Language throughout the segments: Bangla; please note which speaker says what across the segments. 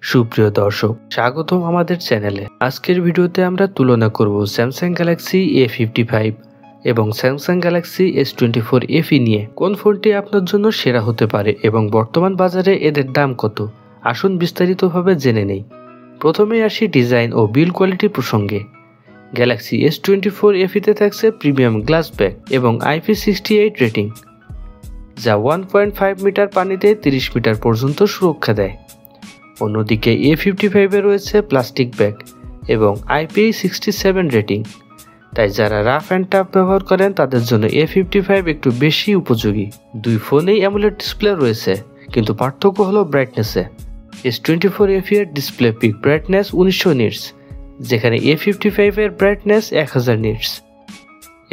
Speaker 1: সুপ্রিয় দর্শক, স্বাগতম আমাদের চ্যানেলে। আজকের ভিডিওতে আমরা তুলনা করব স্যামসাং গ্যালাক্সি A55 এবং স্যামসাং গ্যালাক্সি S24 FE নিয়ে। কোন ফোনটি আপনার জন্য সেরা হতে পারে এবং বর্তমান বাজারে এদের দাম কত, আসুন বিস্তারিতভাবে জেনে নেই। প্রথমেই আসি ডিজাইন ও বিল্ড কোয়ালিটি প্রসঙ্গে। গ্যালাক্সি S24 FE-তে থাকছে প্রিমিয়াম গ্লাস ব্যাক এবং IP68 রেটিং, যা 1.5 মিটার পানিতে 30 মিটার পর্যন্ত সুরক্ষা দেয়। অন্যদিকে A55-এ রয়েছে প্লাস্টিক ব্যাগ এবং IP67 রেটিং, তাই যারা রাফ অ্যান্ড টাফ ব্যবহার করেন তাদের জন্য A55 একটু বেশি উপযোগী। দুই ফোনেই অ্যামোলেড ডিসপ্লে রয়েছে, কিন্তু পার্থক্য হলো ব্রাইটনেসে। S24 FE এর ডিসপ্লে পিক ব্রাইটনেস 1900 নিটস, যেখানে A55 এর ব্রাইটনেস 1000 নিটস।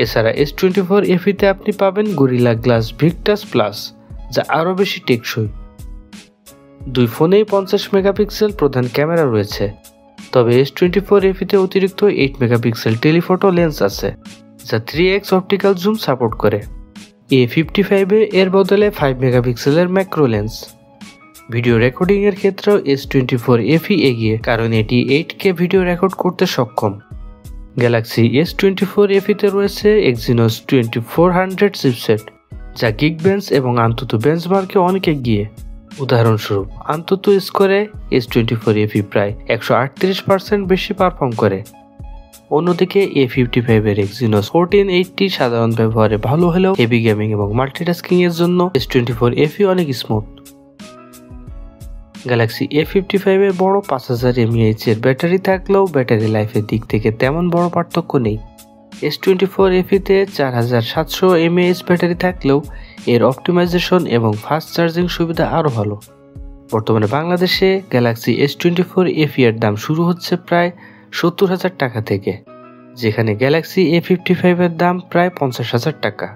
Speaker 1: এছাড়া S24 FE-তে আপনি পাবেন গরিলা গ্লাস ভিক্টাস প্লাস, যা আরও বেশি টেকসই। দুই ফোনেই 50 মেগাপিক্সেল প্রধান ক্যামেরা রয়েছে, তবে S24 FE-তে অতিরিক্ত 8 মেগাপিক্সেল টেলিফটো লেন্স আছে, যা 3x অপটিক্যাল জুম সাপোর্ট করে। A55-এ এর বদলে 5 মেগাপিক্সেলের ম্যাক্রো লেন্স। ভিডিও রেকর্ডিং এর ক্ষেত্রেও S24 FE এগিয়ে, কারণ এটি 8K ভিডিও রেকর্ড করতে সক্ষম। গ্যালাক্সি S24 FE-তে রয়েছে Exynos 2400 চিপসেট, যা গিগবেঞ্চ এবং আন্তত বেঞ্চমার্কে অনেক এগিয়ে। উদাহরণস্বরূপ, আন্তত স্কোরে S24 FE প্রায় 138% বেশি পারফর্ম করে। অন্যদিকে A55 এর Exynos 1480 সাধারণ ব্যবহারে ভালো হলেও হেভি গেমিং এবং মাল্টিটাস্কিং এর জন্য S24 FE অনেক স্মুথ। গ্যালাক্সি A55 এ বড় 5000 mAh এর ব্যাটারি থাকলেও ব্যাটারি লাইফের দিক থেকে তেমন বড় পার্থক্য নেই। S24 FE-তে 4700 mAh ব্যাটারি থাকলেও এর অপটিমাইজেশন এবং ফাস্ট চার্জিং সুবিধা আরও ভালো। বর্তমানে বাংলাদেশে গ্যালাক্সি S24 FE এর দাম শুরু হচ্ছে প্রায় 70,000 টাকা থেকে, যেখানে গ্যালাক্সি A55 এর দাম প্রায় 50,000 টাকা।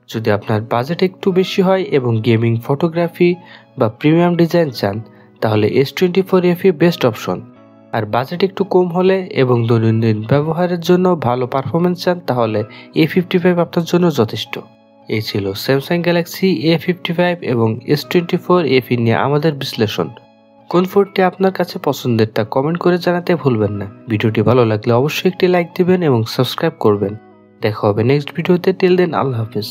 Speaker 1: যদি আপনার বাজেট একটু বেশি হয় এবং গেমিং, ফটোগ্রাফি বা প্রিমিয়াম ডিজাইন চান, তাহলে S24 FE বেস্ট অপশন। আর বাজেট একটু কম হলে এবং দৈনন্দিন ব্যবহারের জন্য ভালো পারফরমেন্স চান, তাহলে A55 আপনার জন্য যথেষ্ট। এই ছিল স্যামসাং গ্যালাক্সি A55 এবং S24 FE নিয়ে আমাদের বিশ্লেষণ। কোন ফোনটি আপনার কাছে পছন্দের তা কমেন্ট করে জানাতে ভুলবেন না। ভিডিওটি ভালো লাগলে অবশ্যই একটি লাইক দিবেন এবং সাবস্ক্রাইব করবেন। দেখা হবে নেক্সট ভিডিওতে। টিল দেন, আল্লাহ হাফেজ।